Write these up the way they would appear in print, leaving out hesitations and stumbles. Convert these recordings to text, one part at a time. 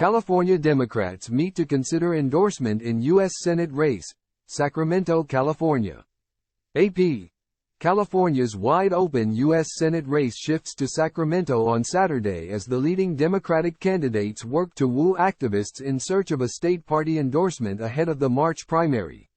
California Democrats meet to consider endorsement in U.S. Senate race, Sacramento, California. AP. California's wide-open U.S. Senate race shifts to Sacramento on Saturday as the leading Democratic candidates work to woo activists in search of a state party endorsement ahead of the March primary.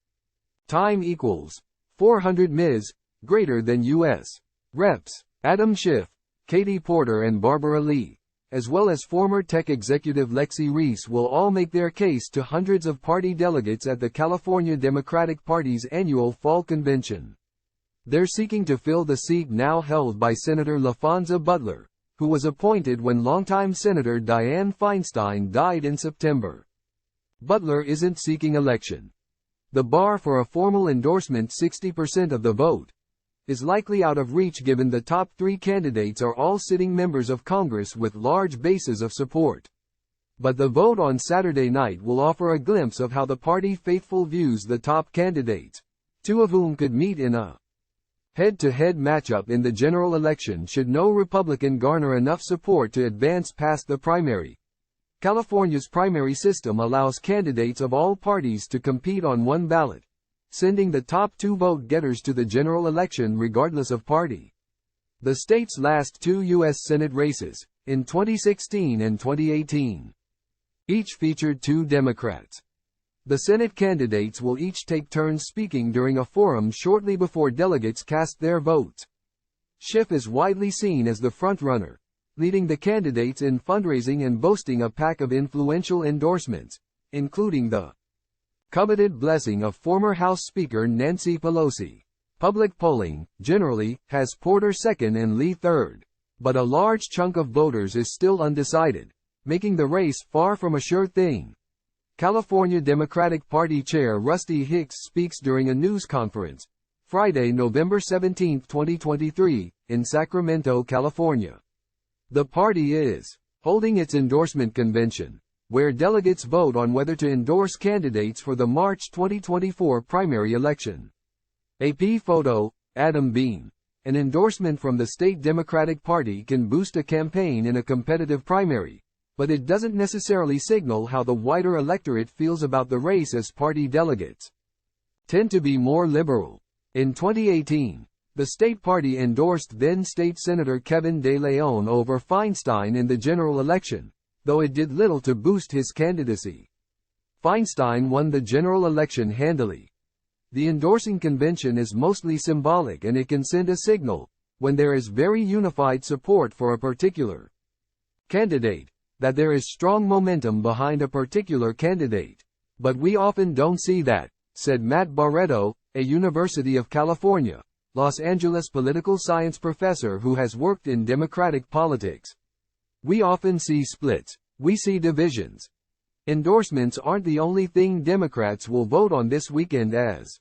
Time equals 400 Ms. greater than U.S. Reps. Adam Schiff, Katie Porter and Barbara Lee, as well as former tech executive Lexi Reese, will all make their case to hundreds of party delegates at the California Democratic Party's annual fall convention. They're seeking to fill the seat now held by Senator Laphonza Butler, who was appointed when longtime Senator Dianne Feinstein died in September. Butler isn't seeking election. The bar for a formal endorsement, 60% of the vote, is likely out of reach given the top three candidates are all sitting members of Congress with large bases of support. But the vote on Saturday night will offer a glimpse of how the party faithful views the top candidates, two of whom could meet in a head-to-head matchup in the general election should no Republican garner enough support to advance past the primary. California's primary system allows candidates of all parties to compete on one ballot, sending the top two vote-getters to the general election regardless of party. The state's last two U.S. Senate races, in 2016 and 2018, each featured two Democrats. The Senate candidates will each take turns speaking during a forum shortly before delegates cast their votes. Schiff is widely seen as the frontrunner, leading the candidates in fundraising and boasting a pack of influential endorsements, including the coveted blessing of former House Speaker Nancy Pelosi. Public polling, generally, has Porter second and Lee third, but a large chunk of voters is still undecided, making the race far from a sure thing. California Democratic Party Chair Rusty Hicks speaks during a news conference, Friday, November 17, 2023, in Sacramento, California. The party is holding its endorsement convention, where delegates vote on whether to endorse candidates for the March 2024 primary election. AP photo, Adam Bean. An endorsement from the state Democratic Party can boost a campaign in a competitive primary, but it doesn't necessarily signal how the wider electorate feels about the race, as party delegates tend to be more liberal. In 2018, the state party endorsed then-state Senator Kevin De Leon over Feinstein in the general election, though it did little to boost his candidacy. Feinstein won the general election handily. The endorsing convention is mostly symbolic, and it can send a signal, when there is very unified support for a particular candidate, that there is strong momentum behind a particular candidate. But we often don't see that, said Matt Barreto, a University of California, Los Angeles political science professor who has worked in Democratic politics. We often see splits. We see divisions. Endorsements aren't the only thing Democrats will vote on this weekend, as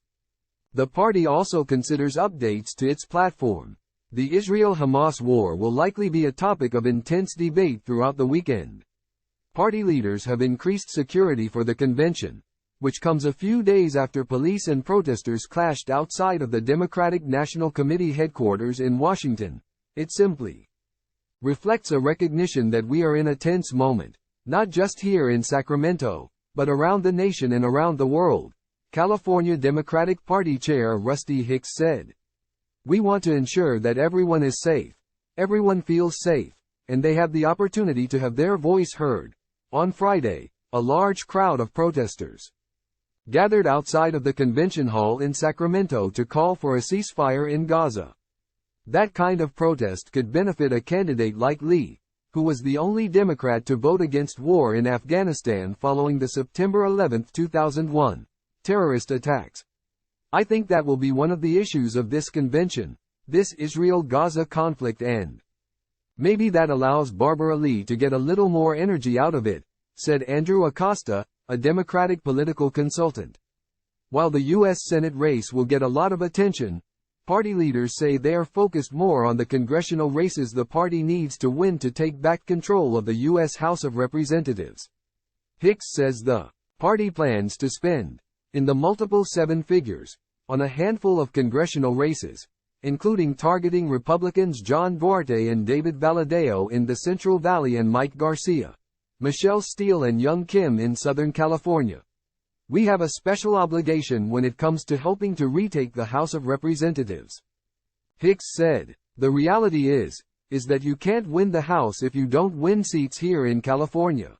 the party also considers updates to its platform. The Israel-Hamas war will likely be a topic of intense debate throughout the weekend. Party leaders have increased security for the convention, which comes a few days after police and protesters clashed outside of the Democratic National Committee headquarters in Washington. It simply reflects a recognition that we are in a tense moment, not just here in Sacramento, but around the nation and around the world, California Democratic Party Chair Rusty Hicks said. We want to ensure that everyone is safe, everyone feels safe, and they have the opportunity to have their voice heard. On Friday, a large crowd of protesters gathered outside of the convention hall in Sacramento to call for a ceasefire in Gaza. That kind of protest could benefit a candidate like Lee, who was the only Democrat to vote against war in Afghanistan following the September 11, 2001, terrorist attacks. I think that will be one of the issues of this convention, this Israel-Gaza conflict, and maybe that allows Barbara Lee to get a little more energy out of it, said Andrew Acosta, a Democratic political consultant. While the U.S. Senate race will get a lot of attention, party leaders say they are focused more on the congressional races the party needs to win to take back control of the U.S. House of Representatives. Hicks says the party plans to spend in the multiple seven figures on a handful of congressional races, including targeting Republicans John Duarte and David Valadao in the Central Valley and Mike Garcia, Michelle Steele and Young Kim in Southern California. We have a special obligation when it comes to helping to retake the House of Representatives. Hicks said, "The reality is that you can't win the House if you don't win seats here in California."